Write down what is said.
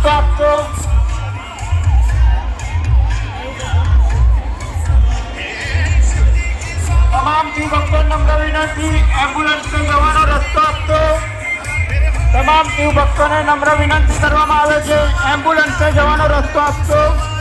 રસ્તો આપશો? તમામ શિવભક્તોને નમ્ર વિનંતી, એમ્બ્યુલન્સને જવાનો રસ્તો આપશો? તમામ શિવભક્તોને નમ્ર વિનંતી કરવામાં આવે છે, એમ્બ્યુલન્સને જવાનો રસ્તો આપશો?